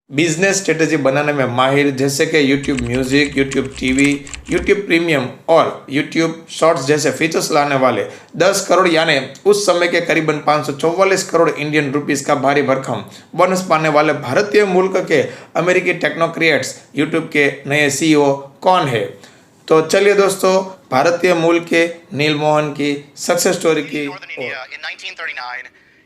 Business strategy बनाने में माहिर, जैसे कि YouTube music, YouTube TV, YouTube premium और यूट्यूब शॉर्ट्स जैसे फीचर्स लाने वाले 10 करोड़ यानी उस समय के करीबन 544 करोड़ इंडियन रुपीस का भारी भरकम बोनस पाने वाले भारतीय मुल्क के अमेरिकी टेक्नोक्रेट्स यूट्यूब के नए सीईओ कौन है। तो चलिए दोस्तों, भारतीय मूल के नील मोहन की सक्सेस स्टोरी की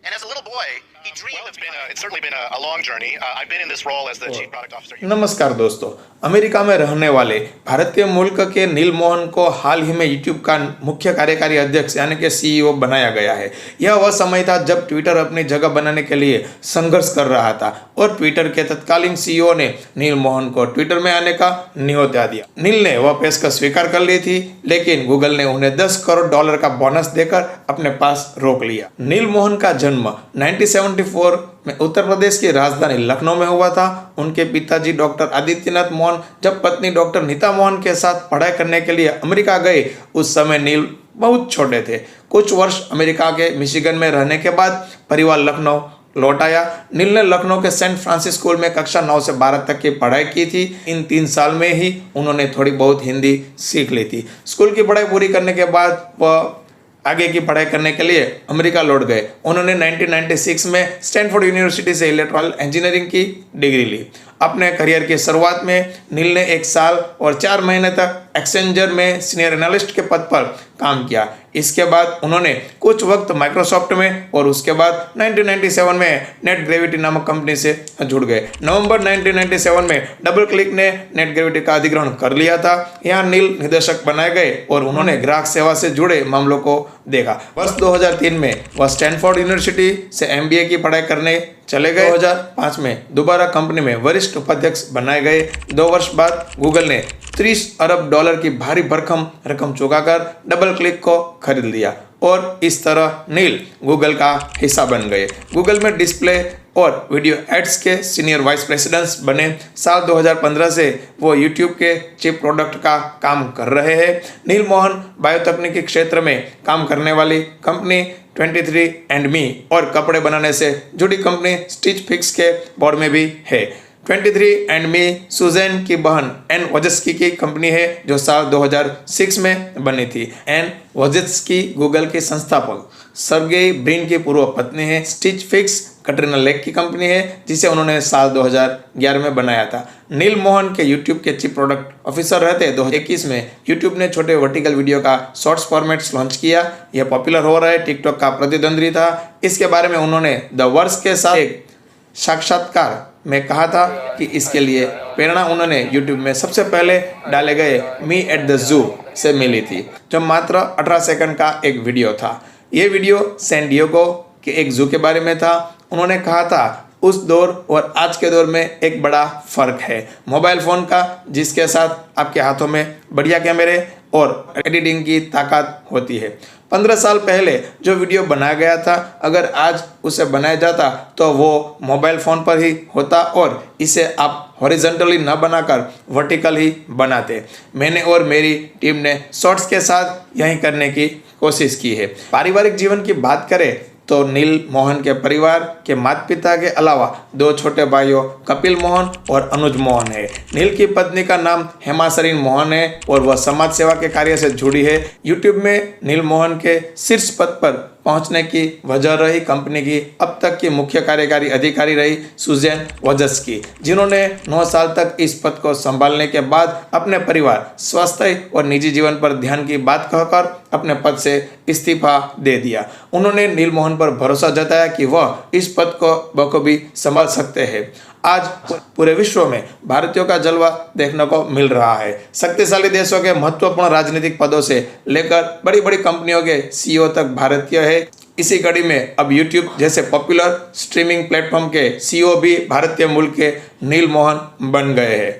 And as a little boy, he dreamed of it's certainly been a long journey. I've been in this role as the chief product officer. नमस्कार दोस्तों, अमेरिका में रहने वाले भारतीय मुल्क के नील मोहन को हाल ही में यूट्यूब का मुख्य कार्यकारी अध्यक्ष यानी कि सीईओ बनाया गया है। यह वह समय था जब ट्विटर अपनी जगह बनाने के लिए संघर्ष कर रहा था और ट्विटर के तत्कालीन सीईओ ने नील मोहन को ट्विटर में आने का न्योता दिया। नील ने वह पेशकश स्वीकार कर ली थी, लेकिन गूगल ने उन्हें $10 करोड़ का बोनस देकर अपने पास रोक लिया। नील मोहन का जन्म 1974 में उत्तर प्रदेश की राजधानी लखनऊ में हुआ था। उनके पिताजी डॉक्टर आदित्यनाथ मोहन जब पत्नी डॉक्टर नीता मोहन के साथ पढ़ाई करने के लिए अमेरिका गए, उस समय नील बहुत छोटे थे। कुछ वर्ष अमेरिका के मिशिगन में रहने के बाद परिवार लखनऊ लौट आया। नील ने लखनऊ के सेंट फ्रांसिस स्कूल में कक्षा 9 से 12 तक की पढ़ाई की थी। इन 3 साल में ही उन्होंने थोड़ी बहुत हिंदी सीख ली थी। स्कूल की पढ़ाई पूरी करने के बाद वह आगे की पढ़ाई करने के लिए अमेरिका लौट गए। उन्होंने 1996 में स्टैनफोर्ड यूनिवर्सिटी से इलेक्ट्रिकल इंजीनियरिंग की डिग्री ली। अपने करियर की शुरुआत में नील ने 1 साल और 4 महीने तक एक्सेंजर में सीनियर एनालिस्ट के पद पर काम किया। इसके बाद उन्होंने कुछ वक्त माइक्रोसॉफ्ट में और उसके बाद 1997 में नेट ग्रेविटी नामक कंपनी से जुड़ गए। नवंबर 1997 में डबल क्लिक ने नेट ग्रेविटी का अधिग्रहण कर लिया था। यहाँ नील निदेशक बनाए गए और उन्होंने ग्राहक सेवा से जुड़े मामलों को देखा। वर्ष 2003 में वह स्टैनफोर्ड यूनिवर्सिटी से MBA की पढ़ाई करने चले गए। 2005 में दोबारा कंपनी में वरिष्ठ उपाध्यक्ष बनाए गए। 2 वर्ष बाद गूगल ने $30 अरब की भारी भरकम रकम चुकाकर डबल क्लिक को खरीद लिया और इस तरह नील गूगल का हिस्सा बन गए। गूगल में डिस्प्ले और वीडियो एड्स के सीनियर वाइस प्रेसिडेंट्स बने। साल 2015 से वो यूट्यूब के चीफ प्रोडक्ट का काम कर रहे हैं। नील मोहन बायोतकनीकी क्षेत्र में काम करने वाली कंपनी 23andMe और कपड़े बनाने से जुड़ी कंपनी स्टिच फिक्स के बोर्ड में भी है। 23andMe सुजैन की बहन एन वोजेस्की की कंपनी है जो साल 2006 में बनी थी। एन वोजेस्की गूगल की संस्थापक सर्गेई ब्रिन की पूर्व पत्नी है। स्टिच फिक्स कैटरीना लेक की कंपनी है जिसे उन्होंने साल 2011 में बनाया था। नील मोहन के यूट्यूब के चीफ प्रोडक्ट ऑफिसर रहते 2021 में यूट्यूब ने छोटे वर्टिकल वीडियो का शॉर्ट्स फॉर्मेट्स लॉन्च किया। यह पॉपुलर हो रहा है, टिकटॉक का प्रतिद्वंद्वी था। इसके बारे में उन्होंने द वर्स के साथ एक साक्षात्कार में कहा था कि इसके लिए प्रेरणा उन्होंने यूट्यूब में सबसे पहले डाले गए मी एट द जू से मिली थी, जो मात्र 18 सेकंड का एक वीडियो था। ये वीडियो सैन डिएगो के एक जू के बारे में था। उन्होंने कहा था उस दौर और आज के दौर में एक बड़ा फर्क है मोबाइल फ़ोन का, जिसके साथ आपके हाथों में बढ़िया कैमरे और एडिटिंग की ताकत होती है। 15 साल पहले जो वीडियो बनाया गया था, अगर आज उसे बनाया जाता तो वो मोबाइल फ़ोन पर ही होता और इसे आप हॉरिजॉन्टली न बनाकर वर्टिकल ही बनाते। मैंने और मेरी टीम ने शॉर्ट्स के साथ यही करने की कोशिश की है। पारिवारिक जीवन की बात करें तो नील मोहन के परिवार के माता पिता के अलावा 2 छोटे भाइयों कपिल मोहन और अनुज मोहन है। नील की पत्नी का नाम हेमासरीन मोहन है और वह समाज सेवा के कार्य से जुड़ी है। यूट्यूब में नील मोहन के शीर्ष पद पर पहुंचने की वजह रही कंपनी की अब तक की मुख्य कार्यकारी अधिकारी रही सुजैन वोजेस्की, जिन्होंने 9 साल तक इस पद को संभालने के बाद अपने परिवार, स्वास्थ्य और निजी जीवन पर ध्यान की बात कहकर अपने पद से इस्तीफा दे दिया। उन्होंने नील मोहन पर भरोसा जताया कि वह इस पद को बखूबी संभाल सकते हैं। आज पूरे विश्व में भारतीयों का जलवा देखने को मिल रहा है। शक्तिशाली देशों के महत्वपूर्ण राजनीतिक पदों से लेकर बड़ी बड़ी कंपनियों के सीईओ तक भारतीय है। इसी कड़ी में अब यूट्यूब जैसे पॉपुलर स्ट्रीमिंग प्लेटफॉर्म के सीईओ भी भारतीय मूल के नील मोहन बन गए हैं।